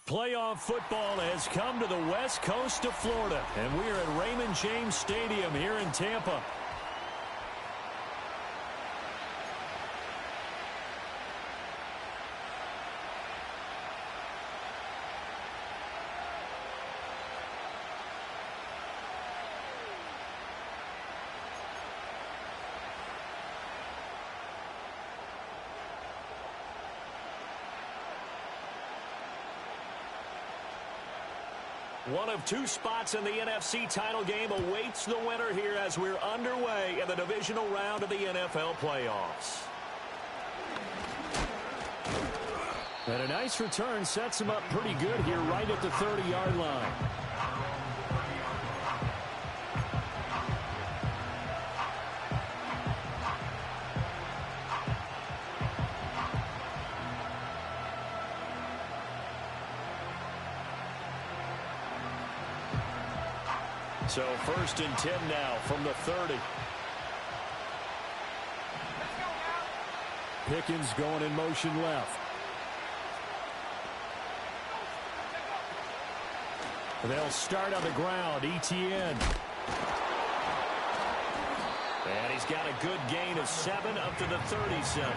Playoff football has come to the west coast of Florida, and we are at Raymond James Stadium here in Tampa. One of two spots in the NFC title game awaits the winner here as we're underway in the divisional round of the NFL playoffs. And a nice return sets him up pretty good here right at the 30-yard line. So 1st and 10 now from the 30. Pickens going in motion left. They'll start on the ground. ETN. And he's got a good gain of 7 up to the 37.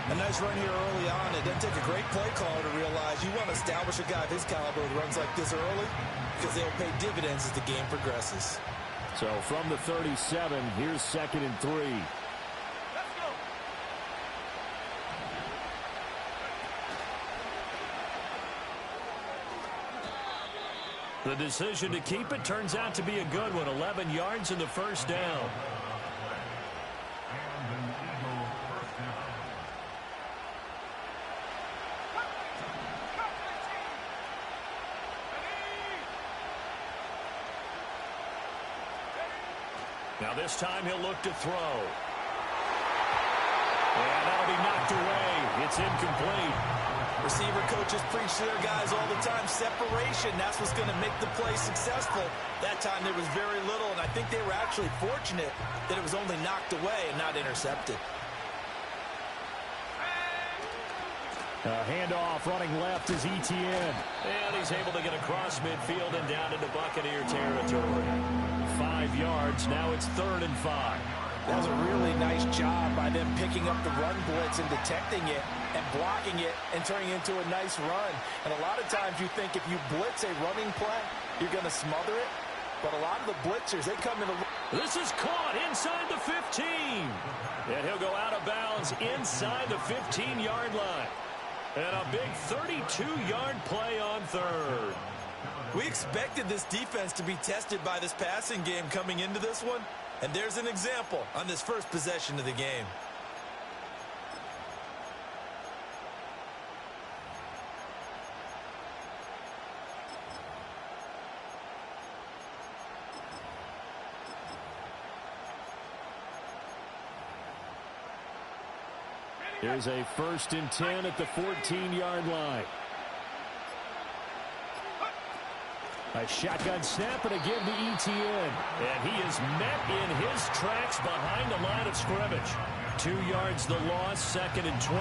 A nice run here early on. It doesn't take a great play caller to realize you want to establish a guy of his caliber who runs like this early, because they'll pay dividends as the game progresses. So from the 37, here's 2nd and 3. Let's go. The decision to keep it turns out to be a good one. 11 yards in the first down. Now this time he'll look to throw. And that'll be knocked away. It's incomplete. Receiver coaches preach to their guys all the time. Separation, that's what's going to make the play successful. That time there was very little, and I think they were actually fortunate that it was only knocked away and not intercepted. Handoff running left is ETN. And he's able to get across midfield and down into Buccaneer territory. 5 yards. Now it's 3rd and 5. That was a really nice job by them picking up the run blitz and detecting it and blocking it and turning it into a nice run. And a lot of times you think if you blitz a running play, you're going to smother it. But a lot of the blitzers, they come in. This is caught inside the 15. And he'll go out of bounds inside the 15-yard line. And a big 32-yard play on 3rd. We expected this defense to be tested by this passing game coming into this one. And there's an example on this first possession of the game. Here's a 1st and 10 at the 14-yard line. A shotgun snap and a give to ETN. And he is met in his tracks behind the line of scrimmage. 2 yards the loss, 2nd and 12.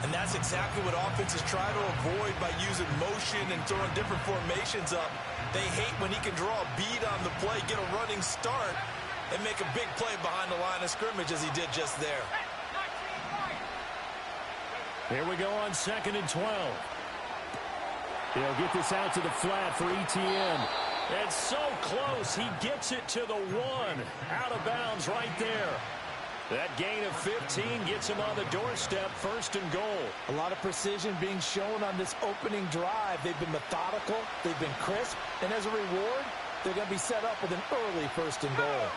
And that's exactly what offenses try to avoid by using motion and throwing different formations up. They hate when he can draw a bead on the play, get a running start, and make a big play behind the line of scrimmage as he did just there. Here we go on 2nd and 12. He'll get this out to the flat for ETN. It's so close. He gets it to the 1. Out of bounds right there. That gain of 15 gets him on the doorstep, 1st and goal. A lot of precision being shown on this opening drive. They've been methodical. They've been crisp. And as a reward, they're going to be set up with an early 1st and goal.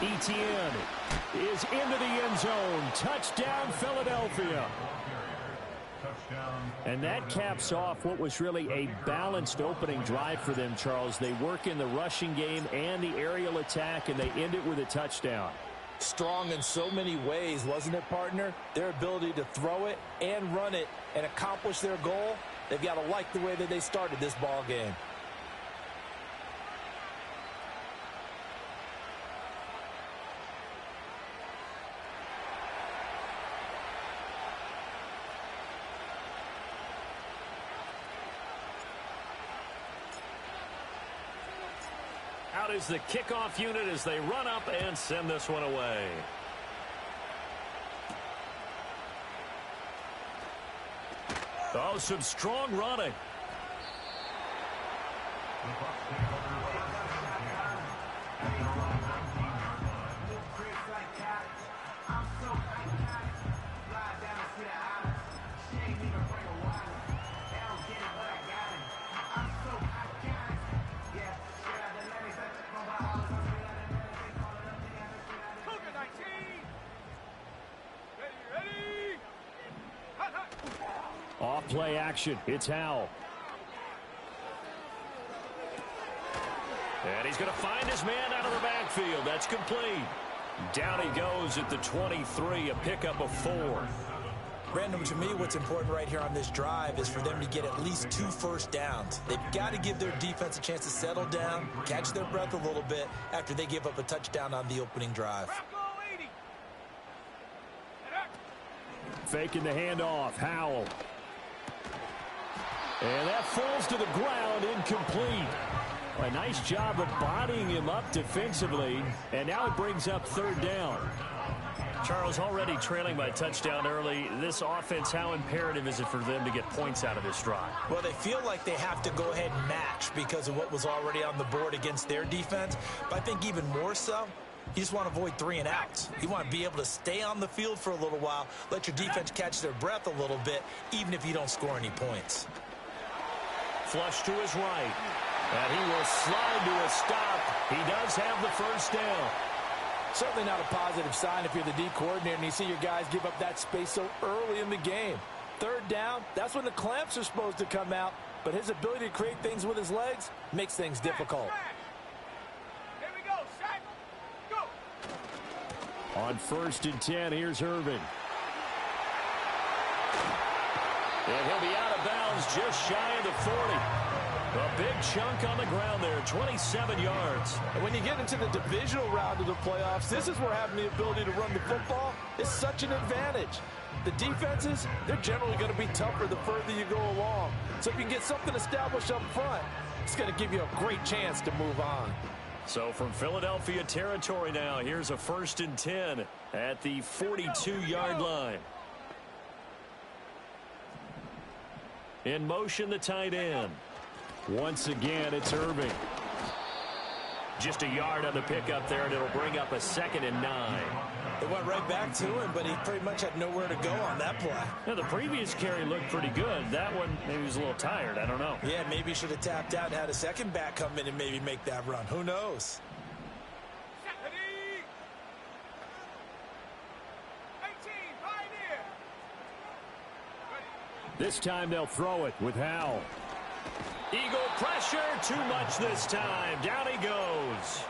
ETN is into the end zone. Touchdown, Philadelphia. And that caps off what was really a balanced opening drive for them, Charles. They work in the rushing game and the aerial attack, and they end it with a touchdown. Strong in so many ways, wasn't it, partner? Their ability to throw it and run it and accomplish their goal, they've got to like the way that they started this ball game. is the kickoff unit as they run up and send this one away. Oh, some strong running. Off play action. It's Howell. And he's going to find his man out of the backfield. That's complete. Down he goes at the 23, a pickup of 4. Brandon, to me, what's important right here on this drive is for them to get at least 2 first downs. They've got to give their defense a chance to settle down, catch their breath a little bit after they give up a touchdown on the opening drive. Faking the handoff. Howell. And that falls to the ground, incomplete. A nice job of bodying him up defensively, and now it brings up 3rd down. Charles, already trailing by touchdown early. This offense, how imperative is it for them to get points out of this drive? Well, they feel like they have to go ahead and match because of what was already on the board against their defense. But I think even more so, you just want to avoid 3 and outs. You want to be able to stay on the field for a little while, let your defense catch their breath a little bit, even if you don't score any points. Flush to his right. And he will slide to a stop. He does have the first down. Certainly not a positive sign if you're the D coordinator and you see your guys give up that space so early in the game. 3rd down, that's when the clamps are supposed to come out. But his ability to create things with his legs makes things difficult. Here we go, sack. Go. On 1st and 10, here's Irvin. And he'll be out of bounds just shy of the 40. A big chunk on the ground there, 27 yards. And when you get into the divisional round of the playoffs, this is where having the ability to run the football is such an advantage. The defenses, they're generally going to be tougher the further you go along. So if you can get something established up front, it's going to give you a great chance to move on. So from Philadelphia territory now, here's a 1st and 10 at the 42-yard line. In motion, the tight end. Once again, it's Irving. Just a yard on the pickup there, and it'll bring up a 2nd and 9. It went right back to him, but he pretty much had nowhere to go on that play. Now, the previous carry looked pretty good. That one, maybe he was a little tired. I don't know. Yeah, maybe he should have tapped out and had a second back come in and maybe make that run. Who knows? This time they'll throw it with Howell. Eagle pressure, too much this time. Down he goes.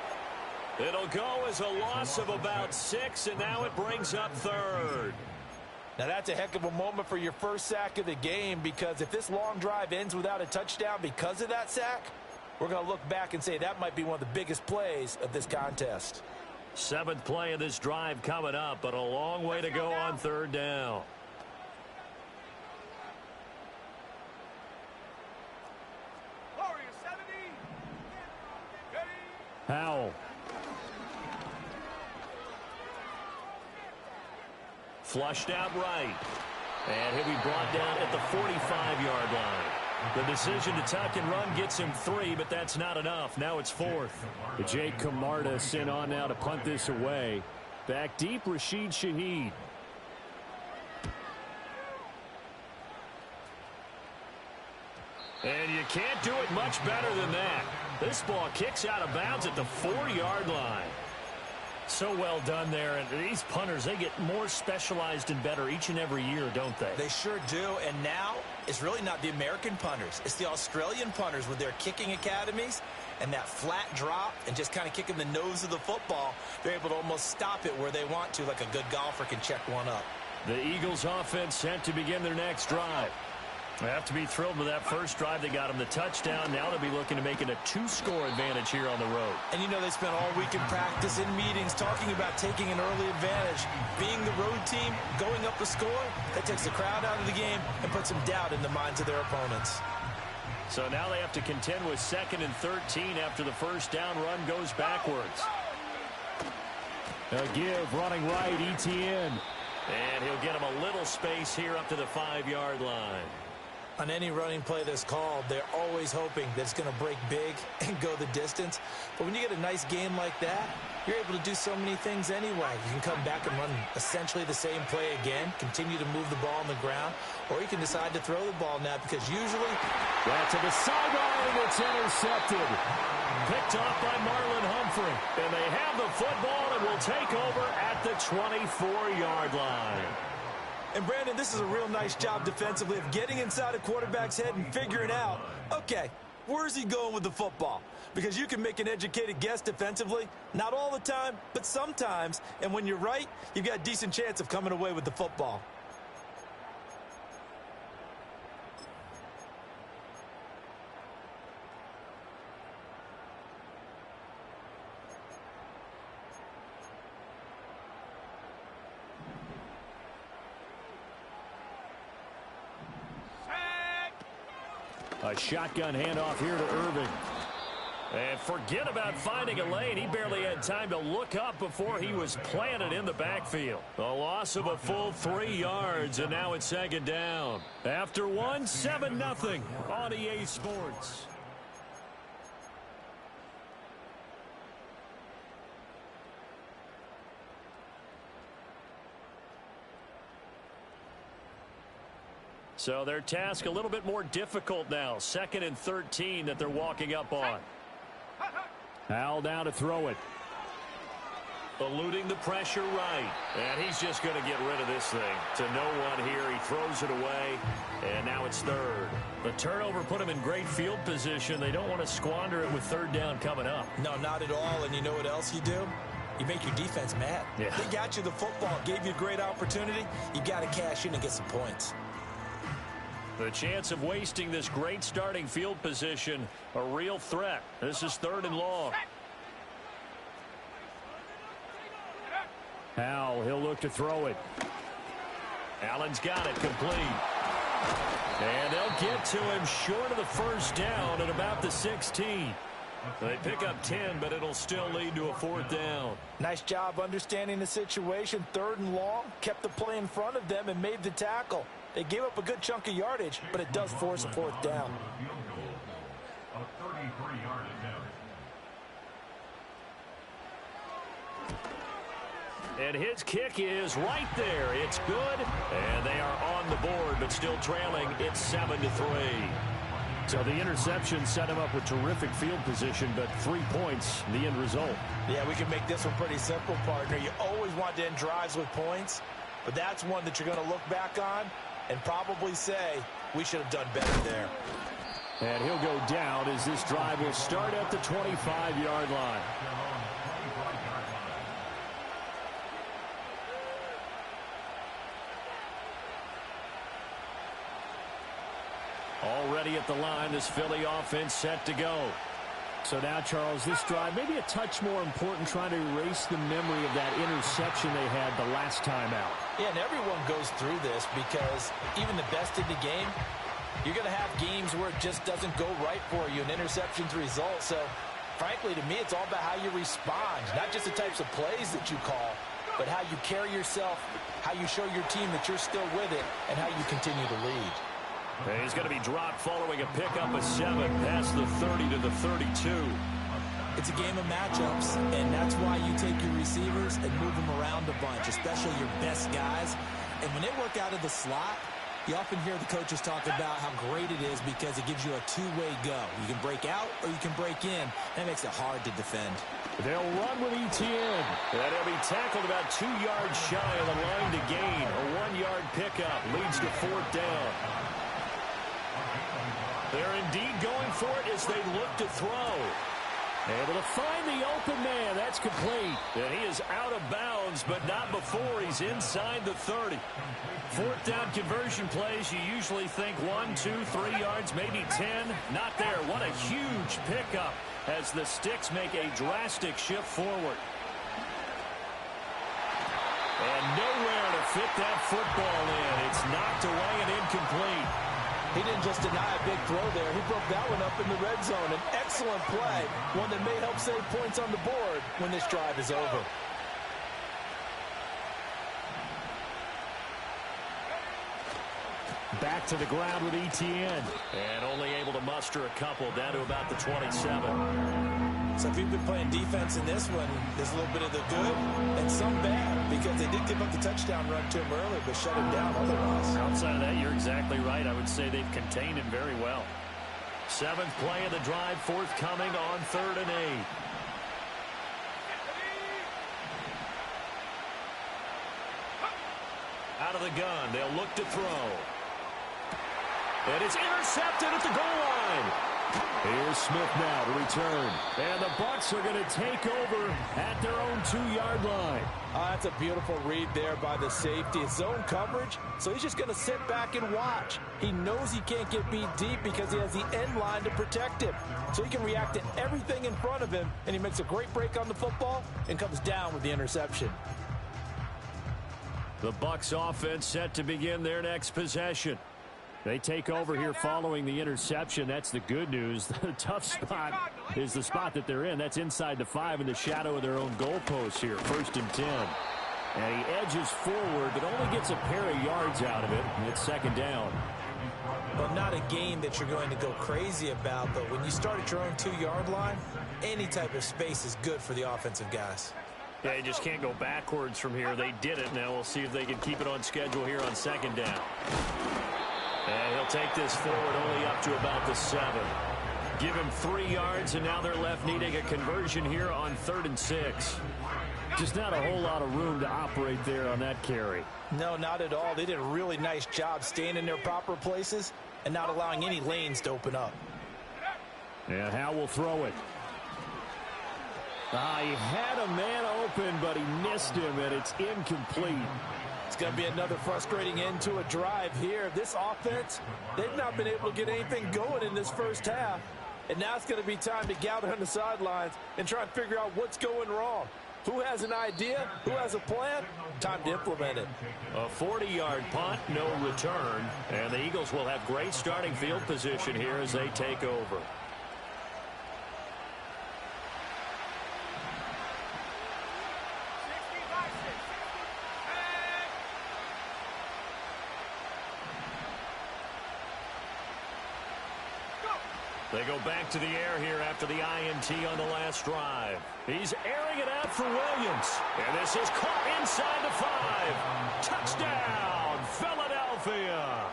It'll go as a loss of about 6, and now it brings up 3rd. Now that's a heck of a moment for your first sack of the game, because if this long drive ends without a touchdown because of that sack, we're going to look back and say that might be one of the biggest plays of this contest. 7th play of this drive coming up, but a long way to go on 3rd down. Howell. Flushed out right. And he'll be brought down at the 45-yard line. The decision to tuck and run gets him 3, but that's not enough. Now it's 4th. Jake Camarda sent on now to punt this away. Back deep, Rashid Shaheed. And you can't do it much better than that. This ball kicks out of bounds at the 4-yard line. So well done there. And these punters, they get more specialized and better each and every year, don't they? They sure do. And now it's really not the American punters. It's the Australian punters with their kicking academies and that flat drop and just kind of kicking the nose of the football. They're able to almost stop it where they want to, like a good golfer can check one up. The Eagles offense set to begin their next drive. They have to be thrilled with that first drive. They got them the touchdown. Now they'll be looking to make it a 2-score advantage here on the road. And you know they spent all week in practice, in meetings, talking about taking an early advantage. Being the road team, going up the score, that takes the crowd out of the game and puts some doubt in the minds of their opponents. So now they have to contend with 2nd and 13 after the first down run goes backwards. A give running right, ETN. And he'll get him a little space here up to the 5-yard line. On any running play that's called, they're always hoping that it's going to break big and go the distance. But when you get a nice game like that, you're able to do so many things anyway. You can come back and run essentially the same play again, continue to move the ball on the ground, or you can decide to throw the ball now because usually... Right to the sideline, it's intercepted. Picked off by Marlon Humphrey. And they have the football and will take over at the 24-yard line. And, Brandon, this is a real nice job defensively of getting inside a quarterback's head and figuring out, okay, where's he going with the football? Because you can make an educated guess defensively, not all the time, but sometimes. And when you're right, you've got a decent chance of coming away with the football. A shotgun handoff here to Irving. And forget about finding a lane. He barely had time to look up before he was planted in the backfield. A loss of a full 3 yards, and now it's 2nd down. After 1, 7-0 on EA Sports. So their task a little bit more difficult now. 2nd and 13 that they're walking up on. Al down to throw it. Eluding the pressure right. And he's just going to get rid of this thing. To no one here. He throws it away. And now it's 3rd. The turnover put him in great field position. They don't want to squander it with 3rd down coming up. No, not at all. And you know what else you do? You make your defense mad. Yeah. They got you the football. Gave you a great opportunity. You got to cash in and get some points. The chance of wasting this great starting field position, a real threat. This is 3rd and long. Al, he'll look to throw it. Allen's got it complete. And they'll get to him short of the first down at about the 16. They pick up 10, but it'll still lead to a 4th down. Nice job understanding the situation. 3rd and long, kept the play in front of them and made the tackle. They gave up a good chunk of yardage, but it does force a 4th down. And his kick is right there. It's good, and they are on the board, but still trailing. It's 7-3. So the interception set him up with terrific field position, but 3 points, the end result. Yeah, we can make this one pretty simple, partner. You always want to end drives with points, but that's one that you're going to look back on and probably say, we should have done better there. And he'll go down as this drive will start at the 25-yard line. Already at the line, this Philly offense set to go. So now, Charles, this drive maybe a touch more important, trying to erase the memory of that interception they had the last time out. Yeah, and everyone goes through this because even the best in the game, you're going to have games where it just doesn't go right for you, and interceptions result. So, frankly, to me, it's all about how you respond, not just the types of plays that you call, but how you carry yourself, how you show your team that you're still with it, and how you continue to lead. He's going to be dropped following a pickup of 7 past the 30 to the 32. It's a game of matchups, and that's why you take your receivers and move them around a bunch, especially your best guys. And when they work out of the slot, you often hear the coaches talk about how great it is because it gives you a two-way go. You can break out or you can break in. That makes it hard to defend. They'll run with ETN. And he'll be tackled about 2 yards shy of the line to gain. A 1-yard pickup leads to 4th down. They're indeed going for it as they look to throw. Able to find the open man. That's complete. And he is out of bounds, but not before he's inside the 30. 4th down conversion plays, you usually think 1, 2, 3 yards, maybe 10. Not there. What a huge pickup as the Sticks make a drastic shift forward. And nowhere to fit that football in. It's knocked away and incomplete. He didn't just deny a big throw there. He broke that one up in the red zone. An excellent play, one that may help save points on the board when this drive is over. Back to the ground with ETN. And only able to muster a couple down to about the 27. So if you've been playing defense in this one, there's a little bit of the good and some bad, because they did give up the touchdown run to him earlier, but shut him down otherwise. Outside of that, you're exactly right. I would say they've contained him very well. 7th play of the drive, forthcoming on 3rd and 8. Out of the gun, they'll look to throw. And it's intercepted at the goal line. Here's Smith now to return. And the Bucs are going to take over at their own 2-yard line. That's a beautiful read there by the safety. It's zone coverage, so he's just going to sit back and watch. He knows he can't get beat deep because he has the end line to protect him. So he can react to everything in front of him, and he makes a great break on the football and comes down with the interception. The Bucs offense set to begin their next possession. They take over here following the interception. That's the good news. The tough spot is the spot that they're in. That's inside the 5 in the shadow of their own goalpost here. 1st and 10. And he edges forward, but only gets a pair of yards out of it. And it's 2nd down. Well, not a game that you're going to go crazy about, but when you start at your own 2-yard line, any type of space is good for the offensive guys. Yeah, you just can't go backwards from here. They did it. Now we'll see if they can keep it on schedule here on 2nd down. And he'll take this forward only up to about the 7. Give him 3 yards, and now they're left needing a conversion here on 3rd and 6. Just not a whole lot of room to operate there on that carry. No, not at all. They did a really nice job staying in their proper places and not allowing any lanes to open up. And Howe will throw it. He had a man open, but he missed him, and it's incomplete. It's going to be another frustrating end to a drive here. This offense, they've not been able to get anything going in this first half. And now it's going to be time to gather on the sidelines and try and figure out what's going wrong. Who has an idea? Who has a plan? Time to implement it. A 40-yard punt, no return. And the Eagles will have great starting field position here as they take over. They go back to the air here after the INT on the last drive. He's airing it out for Williams. And this is caught inside the 5. Touchdown, Philadelphia.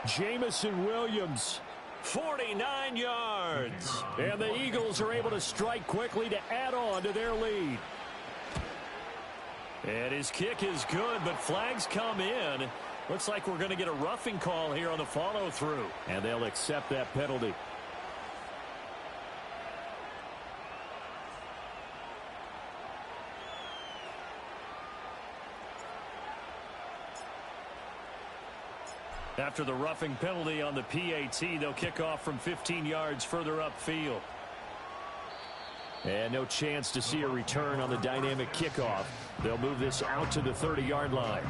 Jamison Williams, 49 yards. And the Eagles are able to strike quickly to add on to their lead. And his kick is good, but flags come in. Looks like we're going to get a roughing call here on the follow-through. And they'll accept that penalty. After the roughing penalty on the PAT, they'll kick off from 15 yards further upfield. And no chance to see a return on the dynamic kickoff. They'll move this out to the 30-yard line.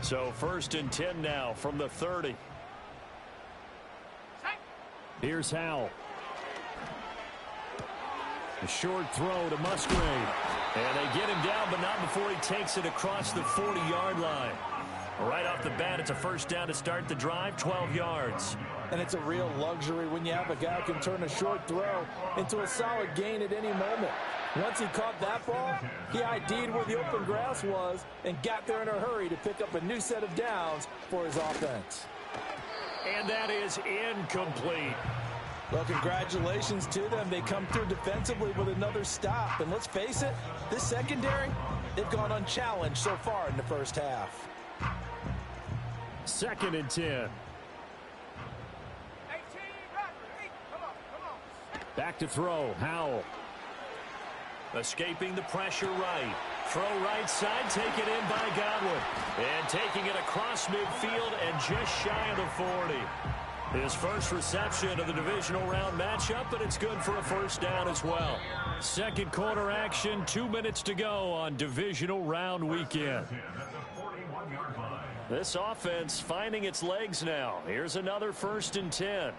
So 1st and 10 now from the 30. Here's Howell. A short throw to Musgrave. And they get him down, but not before he takes it across the 40-yard line. Right off the bat, it's a 1st down to start the drive, 12 yards. And it's a real luxury when you have a guy who can turn a short throw into a solid gain at any moment. Once he caught that ball, he ID'd where the open grass was and got there in a hurry to pick up a new set of downs for his offense. And that is incomplete. Well, congratulations to them. They come through defensively with another stop. And let's face it, this secondary, they've gone unchallenged so far in the first half. 2nd and 10. Back to throw. Howell. Escaping the pressure right. Throw right side, taken in by Godwin. And taking it across midfield and just shy of the 40. His first reception of the divisional round matchup, but it's good for a first down as well. Second quarter action, 2 minutes to go on divisional round weekend. This offense finding its legs now. Here's another 1st and 10.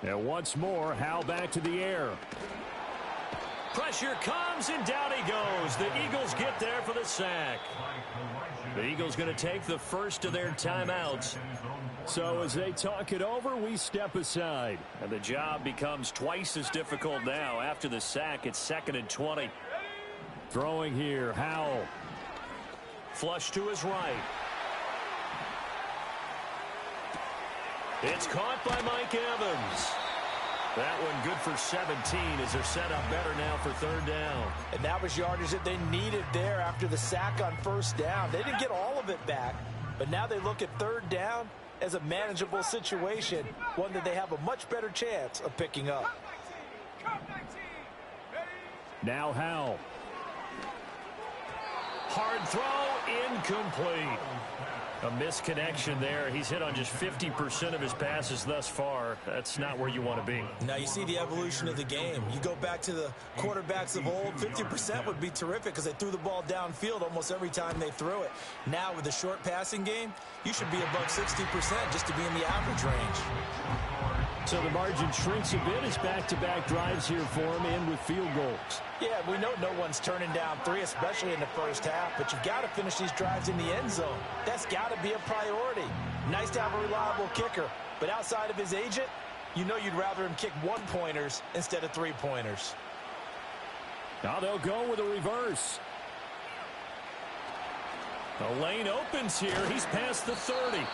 And once more, Howe back to the air. Pressure comes, and down he goes. The Eagles get there for the sack. The Eagles going to take the first of their timeouts. So as they talk it over, we step aside. And the job becomes twice as difficult now. After the sack, it's 2nd and 20. Throwing here, Howe. Flush to his right. It's caught by Mike Evans. That one good for 17 as they're set up better now for 3rd down. And that was yardage that they needed there after the sack on 1st down. They didn't get all of it back, but now they look at 3rd down as a manageable situation, one that they have a much better chance of picking up. Now Howe. Hard throw, incomplete. A misconnection there. He's hit on just 50% of his passes thus far. That's not where you want to be. Now you see the evolution of the game. You go back to the quarterbacks of old, 50% would be terrific because they threw the ball downfield almost every time they threw it. Now with the short passing game, you should be above 60% just to be in the average range. So the margin shrinks a bit as back-to-back drives here for him and with field goals. Yeah, we know no one's turning down 3, especially in the first half, but you've got to finish these drives in the end zone. That's got to be a priority. Nice to have a reliable kicker, but outside of his agent, you know you'd rather him kick 1-pointers instead of 3-pointers. Now they'll go with a reverse. The lane opens here. He's past the 30.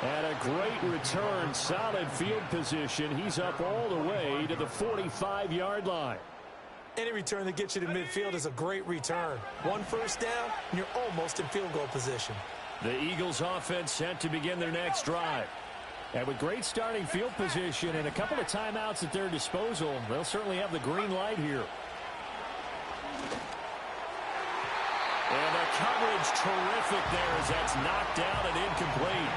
And a great return, solid field position. He's up all the way to the 45-yard line. Any return that gets you to midfield is a great return. 1 first down, and you're almost in field goal position. The Eagles offense set to begin their next drive. And with great starting field position and a couple of timeouts at their disposal, they'll certainly have the green light here. And the coverage terrific there as that's knocked down and incomplete.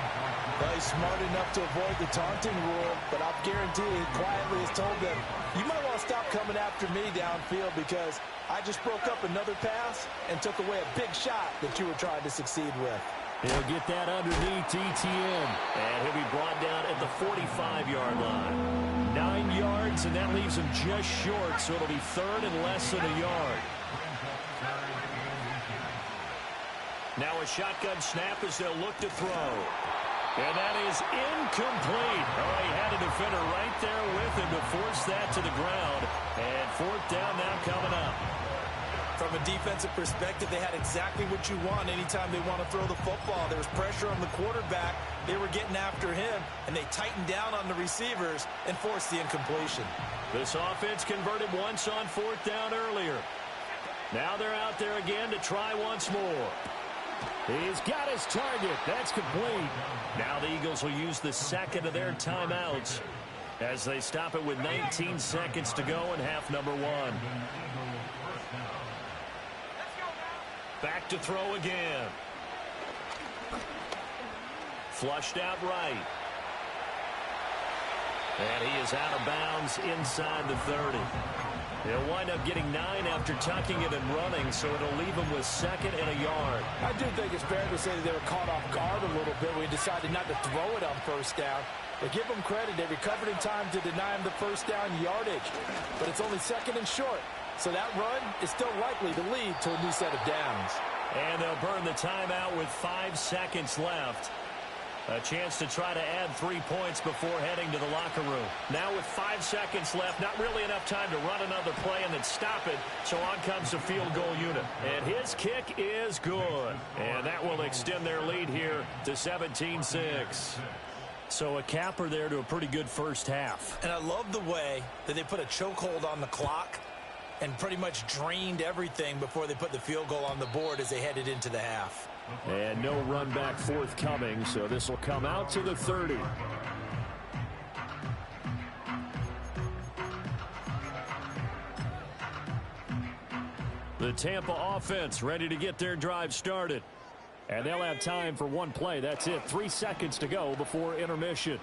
Well, he's smart enough to avoid the taunting rule, but I'll guarantee he quietly has told them, you might want to stop coming after me downfield because I just broke up another pass and took away a big shot that you were trying to succeed with. He'll get that underneath ETN. And he'll be brought down at the 45-yard line. 9 yards, and that leaves him just short, so it'll be 3rd and less than a yard. Now a shotgun snap as they'll look to throw. And that is incomplete. Oh, he had a defender right there with him to force that to the ground. And 4th down now coming up. From a defensive perspective, they had exactly what you want anytime they want to throw the football. There was pressure on the quarterback. They were getting after him, and they tightened down on the receivers and forced the incompletion. This offense converted once on 4th down earlier. Now they're out there again to try once more. He's got his target. That's complete. Now the Eagles will use the 2nd of their timeouts as they stop it with 19 seconds to go in half number 1. Back to throw again. Flushed out right. And he is out of bounds inside the 30. He'll wind up getting 9 after tucking it and running, so it'll leave him with 2nd and a yard. I do think it's fair to say that they were caught off guard a little bit when he decided not to throw it on 1st down. But give them credit. They recovered in time to deny him the 1st down yardage. But it's only 2nd and short. So that run is still likely to lead to a new set of downs. And they'll burn the timeout with 5 seconds left. A chance to try to add 3 points before heading to the locker room. Now with 5 seconds left, not really enough time to run another play and then stop it. So on comes the field goal unit. And his kick is good. And that will extend their lead here to 17-6. So a capper there to a pretty good first half. And I love the way that they put a chokehold on the clock and pretty much drained everything before they put the field goal on the board as they headed into the half. And no run back forthcoming, so this will come out to the 30. The Tampa offense ready to get their drive started. And they'll have time for one play. That's it. 3 seconds to go before intermission.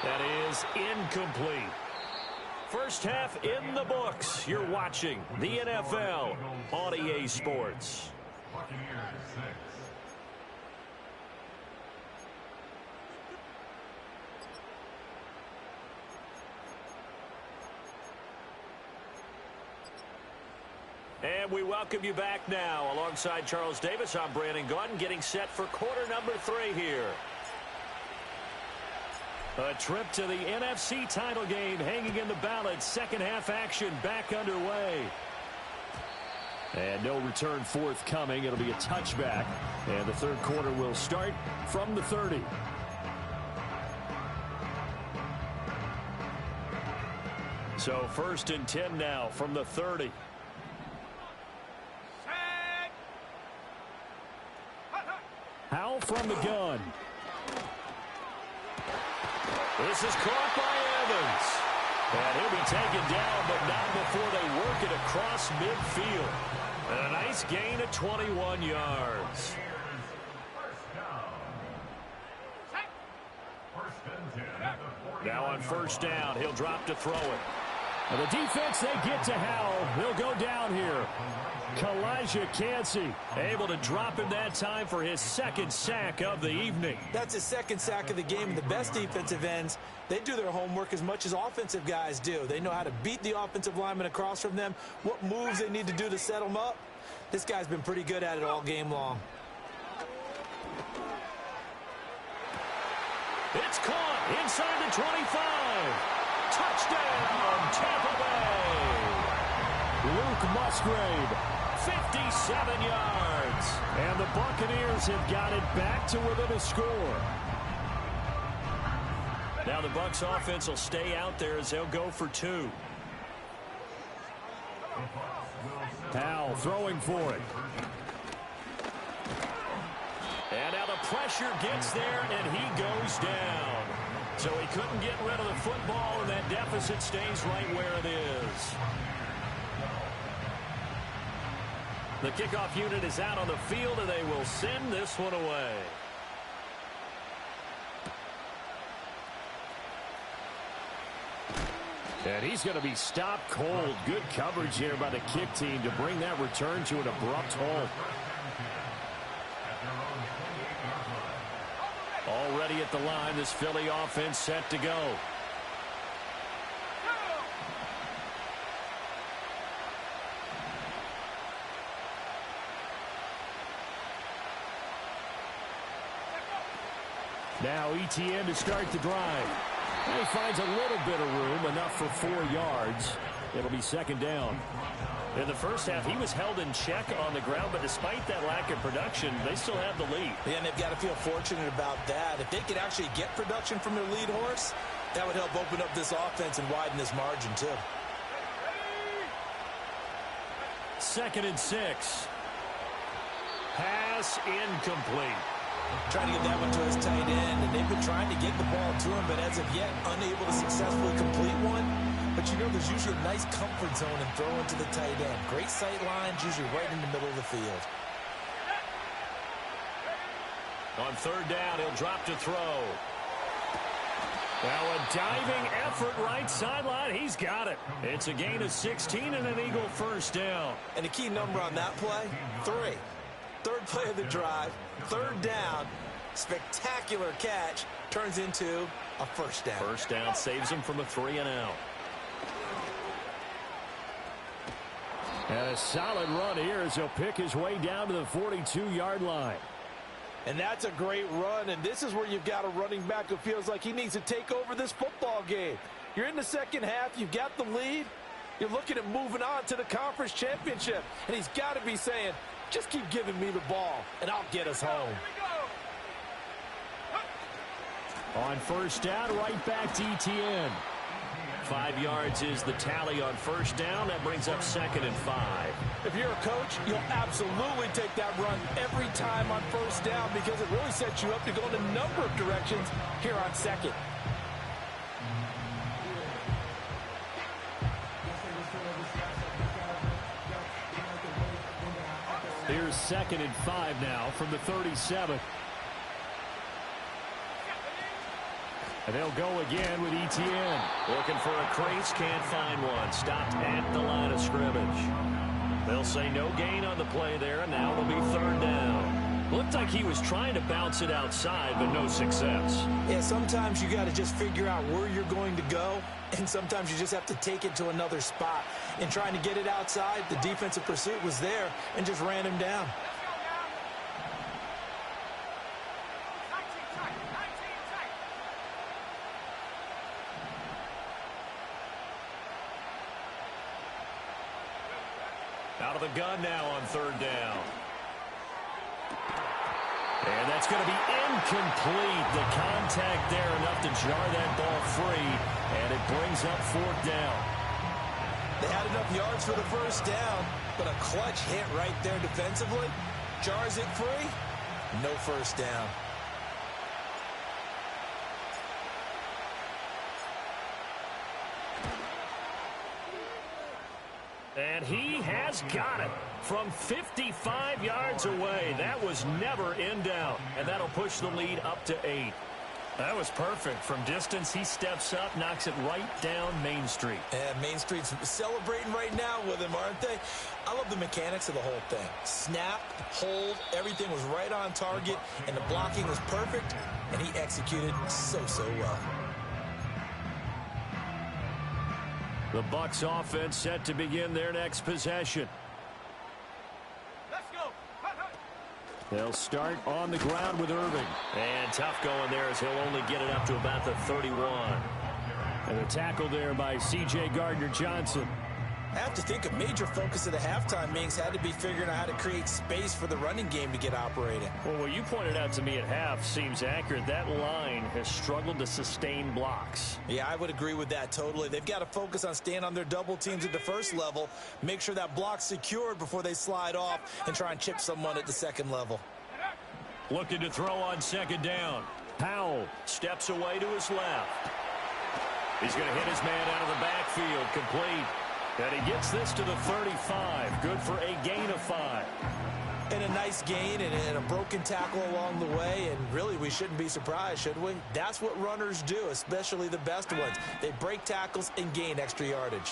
That is incomplete. First half in the books. You're watching the NFL on EA Sports. And we welcome you back now. Alongside Charles Davis, I'm Brandon Gaudin, getting set for quarter number 3 here. A trip to the NFC title game hanging in the balance. Second half action back underway. And no return forthcoming. It'll be a touchback. And the third quarter will start from the 30. So 1st and 10 now from the 30. Howell from the gun. This is caught by Evans. And he'll be taken down, but not before they work it across midfield. And a nice gain of 21 yards. Now on 1st down, he'll drop to throw it. And the defense, they get to Howell. He'll go down here. Kalijah Kancey able to drop him that time for his 2nd sack of the evening. That's his 2nd sack of the game. And the best defensive ends, they do their homework as much as offensive guys do. They know how to beat the offensive lineman across from them, what moves they need to do to set them up. This guy's been pretty good at it all game long. It's caught inside the 25. Touchdown, Tampa Bay. Luke Musgrave, 57 yards. And the Buccaneers have got it back to within a score. Now the Bucs offense will stay out there as they'll go for 2. Howell throwing for it. And now the pressure gets there, and he goes down. So he couldn't get rid of the football, and that deficit stays right where it is. The kickoff unit is out on the field, and they will send this one away. And he's going to be stopped cold. Good coverage here by the kick team to bring that return to an abrupt halt. Already at the line, this Philly offense set to go. Now ETN to start the drive. And he finds a little bit of room, enough for 4 yards. It'll be 2nd down. In the first half, he was held in check on the ground, but despite that lack of production, they still have the lead. Yeah, and they've got to feel fortunate about that. If they could actually get production from their lead horse, that would help open up this offense and widen this margin, too. 2nd and 6. Pass incomplete. Trying to get that one to his tight end, and they've been trying to get the ball to him, but as of yet, unable to successfully complete one. But you know, there's usually a nice comfort zone in throwing to the tight end. Great sight lines, usually right in the middle of the field. On 3rd down, he'll drop to throw. Now a diving effort right sideline. He's got it. It's a gain of 16 and an Eagle 1st down. And the key number on that play, 3. 3rd play of the drive, 3rd down, spectacular catch, turns into a 1st down. 1st down saves him from a 3-and-out. And a solid run here as he'll pick his way down to the 42-yard line. And that's a great run, and this is where you've got a running back who feels like he needs to take over this football game. You're in the 2nd half, you've got the lead, you're looking at moving on to the conference championship, and he's got to be saying, just keep giving me the ball, and I'll get us home. On 1st down, right back to ETN. 5 yards is the tally on 1st down. That brings up 2nd and 5. If you're a coach, you'll absolutely take that run every time on 1st down because it really sets you up to go in a number of directions here on 2nd. Here's 2nd and 5 now from the 37. And they'll go again with Etienne. Looking for a crease, can't find one. Stopped at the line of scrimmage. They'll say no gain on the play there, and now it'll be 3rd down. Looked like he was trying to bounce it outside, but no success. Yeah, sometimes you got to just figure out where you're going to go, and sometimes you just have to take it to another spot. In trying to get it outside, the defensive pursuit was there and just ran him down. Out of the gun now on 3rd down. And that's going to be incomplete. The contact there enough to jar that ball free, and it brings up 4th down. They had enough yards for the 1st down, but a clutch hit right there defensively jars it free. No 1st down. And he has got it from 55 yards away. That was never in doubt, and that'll push the lead up to 8. That was perfect. From distance, he steps up, knocks it right down Main Street. And Main Street's celebrating right now with him, aren't they? I love the mechanics of the whole thing. Snap, hold, everything was right on target, and the blocking was perfect, and he executed so well. The Bucs offense set to begin their next possession. Let's go. They'll start on the ground with Irving. And tough going there as he'll only get it up to about the 31. And a tackle there by C.J. Gardner-Johnson. I have to think a major focus of the halftime meetings had to be figuring out how to create space for the running game to get operating. Well, what you pointed out to me at half seems accurate. That line has struggled to sustain blocks. Yeah, I would agree with that totally. They've got to focus on staying on their double teams at the first level, make sure that block's secured before they slide off and try and chip someone at the second level. Looking to throw on 2nd down. Powell steps away to his left. He's going to hit his man out of the backfield, complete. And he gets this to the 35. Good for a gain of 5. And a nice gain and a broken tackle along the way. And really, we shouldn't be surprised, should we? That's what runners do, especially the best ones. They break tackles and gain extra yardage.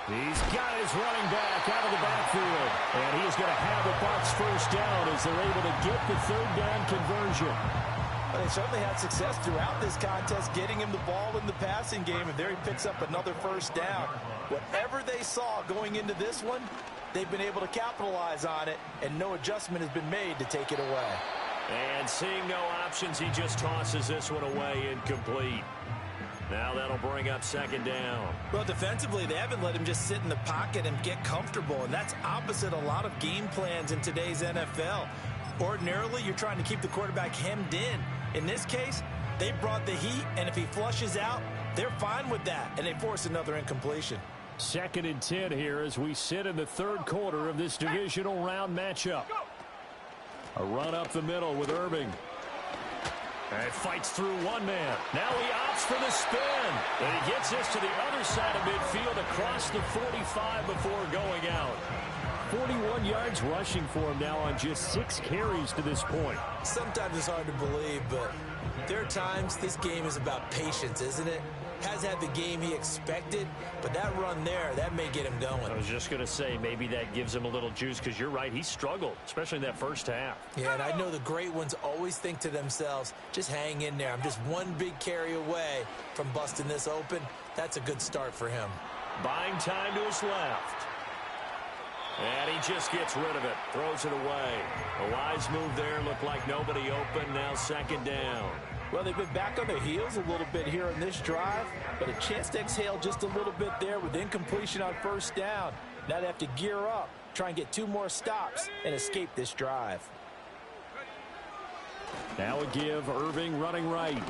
He's got his running back out of the backfield. And he's going to have the Bucs 1st down as they're able to get the 3rd down conversion. Well, they certainly had success throughout this contest getting him the ball in the passing game, and there he picks up another 1st down. Whatever they saw going into this one, they've been able to capitalize on it, and no adjustment has been made to take it away. And seeing no options, he just tosses this one away, incomplete. Now that'll bring up 2nd down. Well, defensively, they haven't let him just sit in the pocket and get comfortable, and that's opposite a lot of game plans in today's NFL. Ordinarily, you're trying to keep the quarterback hemmed in. In this case, they brought the heat, and if he flushes out, they're fine with that, and they force another incompletion. 2nd and 10 here as we sit in the 3rd quarter of this divisional round matchup. A run up the middle with Irving. And fights through one man. Now he opts for the spin. And he gets this to the other side of midfield across the 45 before going out. 41 yards rushing for him now on just 6 carries to this point. Sometimes it's hard to believe, but there are times this game is about patience, isn't it? Has had the game he expected, but that run there, that may get him going. I was just going to say, maybe that gives him a little juice, because you're right, he struggled, especially in that first half. Yeah, and I know the great ones always think to themselves, just hang in there. I'm just one big carry away from busting this open. That's a good start for him. Buying time to his left. And he just gets rid of it, throws it away. A wise move there, looked like nobody open, now 2nd down. Well, they've been back on their heels a little bit here on this drive, but a chance to exhale just a little bit there with incompletion on 1st down. Now they have to gear up, try and get 2 more stops, and escape this drive. Now a give, Irving running right.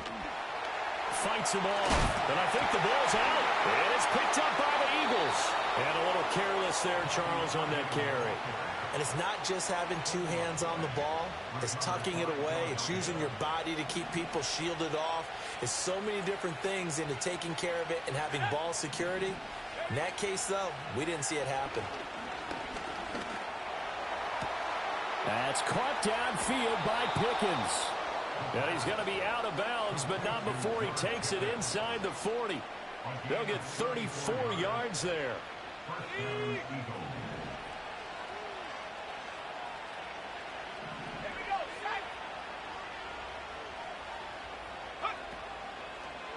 Fights him off, and I think the ball's out. And it's picked up by the Eagles. And a little careless there, Charles, on that carry. And it's not just having 2 hands on the ball. It's tucking it away. It's using your body to keep people shielded off. It's so many different things into taking care of it and having ball security. In that case, though, we didn't see it happen. That's caught downfield by Pickens. And he's going to be out of bounds, but not before he takes it inside the 40. They'll get 34 yards there.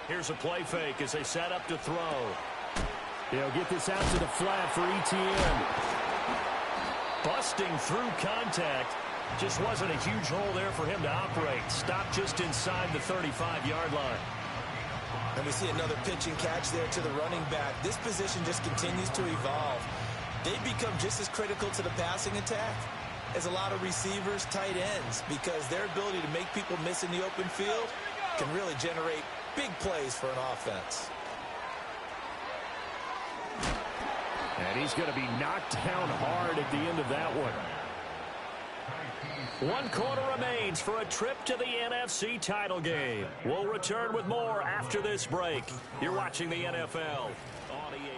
Here's a play fake as they set up to throw. They'll get this out to the flat for ETN. Busting through contact. Just wasn't a huge hole there for him to operate. Stopped just inside the 35-yard line. And we see another pitch and catch there to the running back. This position just continues to evolve. They become just as critical to the passing attack as a lot of receivers, tight ends, because their ability to make people miss in the open field can really generate big plays for an offense. And he's going to be knocked down hard at the end of that one. 1 quarter remains for a trip to the NFC title game. We'll return with more after this break. You're watching the NFL on EA.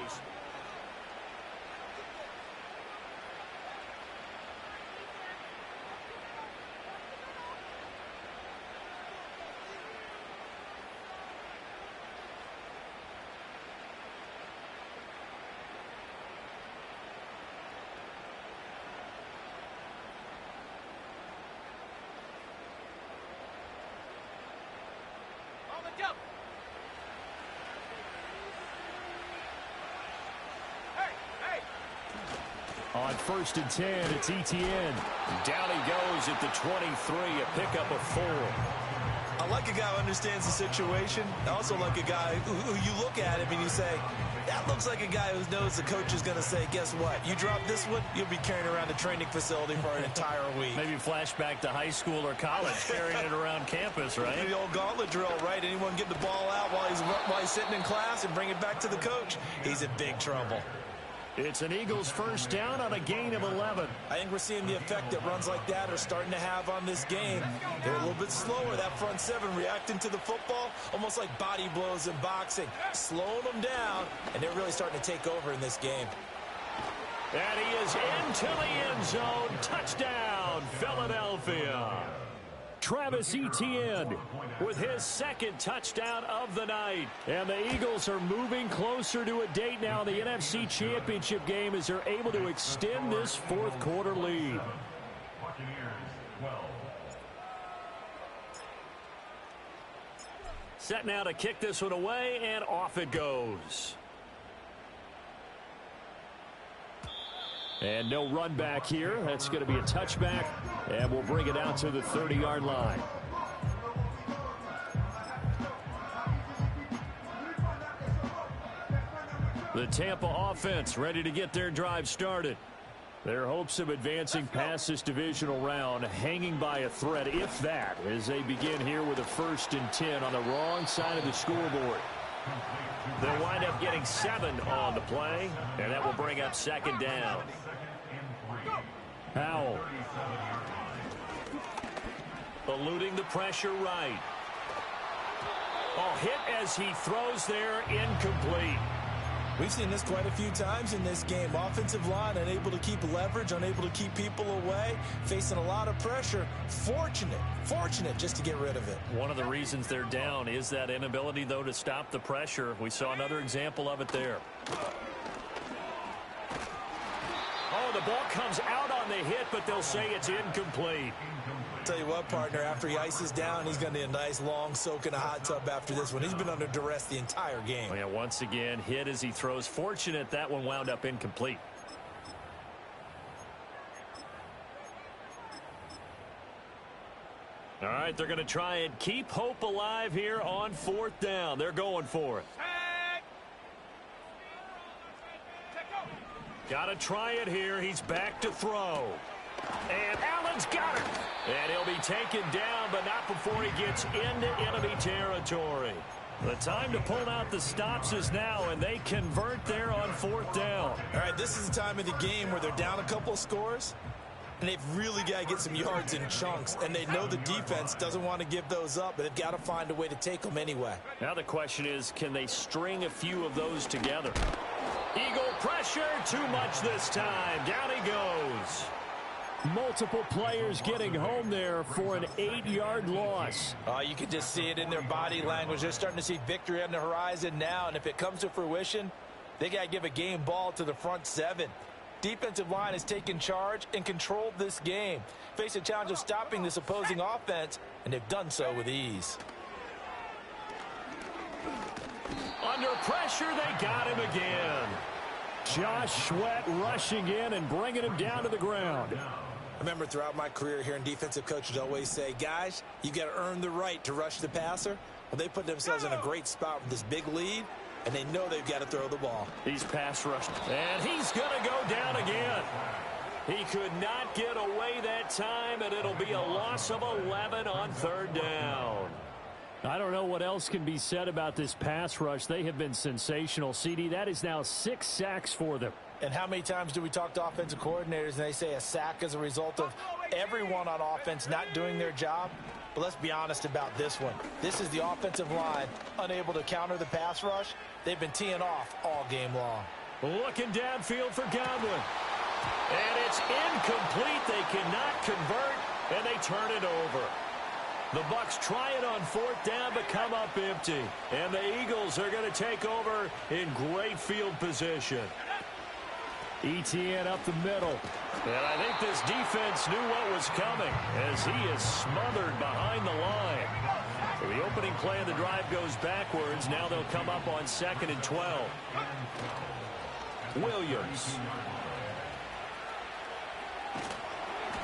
On 1st and 10, it's ETN. Down he goes at the 23, a pickup of 4. I like a guy who understands the situation. I also like a guy who you look at him and you say, that looks like a guy who knows the coach is going to say, guess what? You drop this one, you'll be carrying around the training facility for an entire week. Maybe flashback to high school or college, carrying it around campus, right? The old gauntlet drill, right? Anyone get the ball out while he's sitting in class and bring it back to the coach? He's in big trouble. It's an Eagles first down on a gain of 11. I think we're seeing the effect that runs like that are starting to have on this game. They're a little bit slower, that front seven, reacting to the football, almost like body blows in boxing, slowing them down, and they're really starting to take over in this game. And he is into the end zone. Touchdown, Philadelphia. Travis Etienne with his 2nd touchdown of the night. And the Eagles are moving closer to a date now in the NFC Championship game as they're able to extend this 4th quarter lead. Set now to kick this one away, and off it goes. And no run back here. That's going to be a touchback, and we'll bring it out to the 30-yard line. The Tampa offense ready to get their drive started. Their hopes of advancing past this divisional round hanging by a thread, if that, as they begin here with a 1st and 10 on the wrong side of the scoreboard. They'll wind up getting 7 on the play, and that will bring up 2nd down. Howell. Eluding the pressure right. Oh, hit as he throws there, incomplete. We've seen this quite a few times in this game. Offensive line unable to keep leverage, unable to keep people away, facing a lot of pressure. Fortunate just to get rid of it. One of the reasons they're down is that inability, though, to stop the pressure. We saw another example of it there. Oh, the ball comes out on the hit, but they'll say it's incomplete. Tell you what, partner, after he ices down, he's going to need a nice long soak in a hot tub after this one. He's been under duress the entire game. Oh, yeah, once again, hit as he throws. Fortunate that one wound up incomplete. All right, they're going to try and keep hope alive here on 4th down. They're going for it. Got to try it here. He's back to throw. And Allen's got it. And he'll be taken down, but not before he gets into enemy territory. The time to pull out the stops is now, and they convert there on 4th down. All right, this is the time of the game where they're down a couple of scores, and they've really got to get some yards in chunks, and they know the defense doesn't want to give those up, but they've got to find a way to take them anyway. Now the question is, can they string a few of those together? Eagle pressure, too much this time. Down he goes. Multiple players getting home there for an 8-yard loss. You can just see it in their body language. They're starting to see victory on the horizon now, and if it comes to fruition, they got to give a game ball to the front 7. Defensive line has taken charge and controlled this game. Face a challenge of stopping this opposing offense, and they've done so with ease. Under pressure, they got him again. Josh Sweat rushing in and bringing him down to the ground. I remember throughout my career hearing defensive coaches always say, guys, you got to earn the right to rush the passer. Well, they put themselves in a great spot with this big lead, and they know they've got to throw the ball. He's pass rushed, and he's going to go down again. He could not get away that time, and it'll be a loss of 11 on 3rd down. I don't know what else can be said about this pass rush. They have been sensational, CD. That is now 6 sacks for them. And how many times do we talk to offensive coordinators and they say a sack is a result of everyone on offense not doing their job? But let's be honest about this one. This is the offensive line unable to counter the pass rush. They've been teeing off all game long. Looking downfield for Godwin. And it's incomplete. They cannot convert, and they turn it over. The Bucs try it on 4th down, but come up empty. And the Eagles are going to take over in great field position. Etienne up the middle. And I think this defense knew what was coming as he is smothered behind the line. So the opening play of the drive goes backwards. Now they'll come up on 2nd and 12. Williams.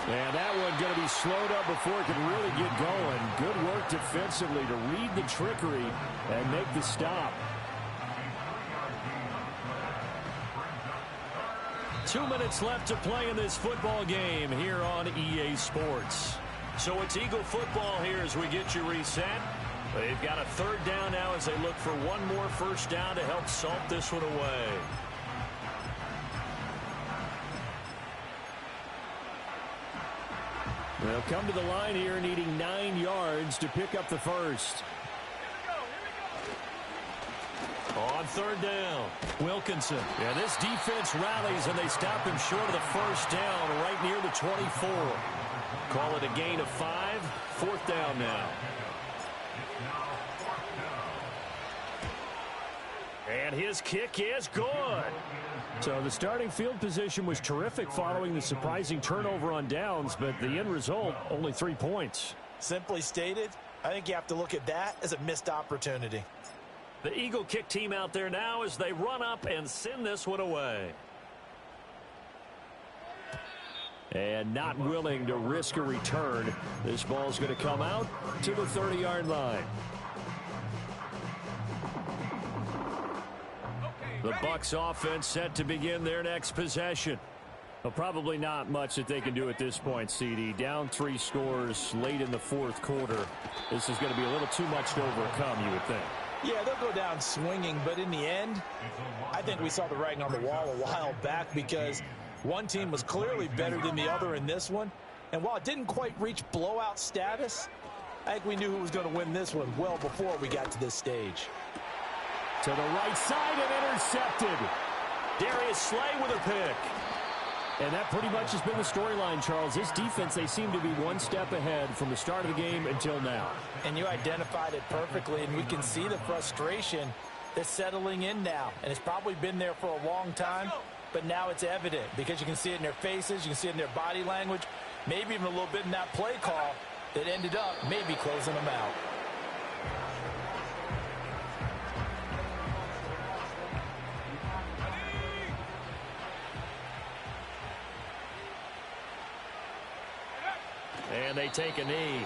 And that one going to be slowed up before it can really get going. Good work defensively to read the trickery and make the stop. 2 minutes left to play in this football game here on EA Sports. So it's Eagle football here as we get you reset. They've got a 3rd down now as they look for one more 1st down to help salt this one away. They'll come to the line here needing 9 yards to pick up the 1st. On 3rd down, Wilkinson. Yeah, this defense rallies, and they stop him short of the 1st down right near the 24. Call it a gain of 5. 4th down now. And his kick is good. So the starting field position was terrific following the surprising turnover on downs, but the end result, only 3 points. Simply stated, I think you have to look at that as a missed opportunity. The Eagle kick team out there now as they run up and send this one away. And not willing to risk a return. This ball's going to come out to the 30-yard line. The Bucs offense set to begin their next possession. Well, probably not much that they can do at this point, CD. Down 3 scores late in the 4th quarter. This is going to be a little too much to overcome, you would think. Yeah, they'll go down swinging, but in the end, I think we saw the writing on the wall a while back because one team was clearly better than the other in this one. And while it didn't quite reach blowout status, I think we knew who was going to win this one well before we got to this stage. To the right side and intercepted. Darius Slay with a pick. And that pretty much has been the storyline, Charles. This defense, they seem to be one step ahead from the start of the game until now. And you identified it perfectly, and we can see the frustration that's settling in now. And it's probably been there for a long time, but now it's evident because you can see it in their faces, you can see it in their body language, maybe even a little bit in that play call that ended up maybe closing them out. And they take a knee.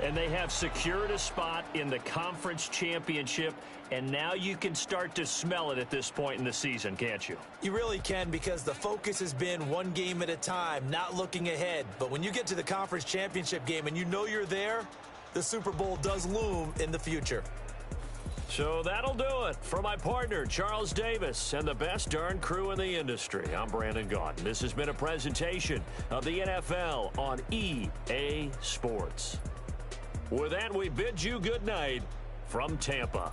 And they have secured a spot in the conference championship, and now you can start to smell it at this point in the season, can't you? You really can, because the focus has been one game at a time, not looking ahead. But when you get to the conference championship game and you know you're there, the Super Bowl does loom in the future. So that'll do it. For my partner, Charles Davis, and the best darn crew in the industry, I'm Brandon Gaudin. This has been a presentation of the NFL on EA Sports. With that, we bid you good night from Tampa.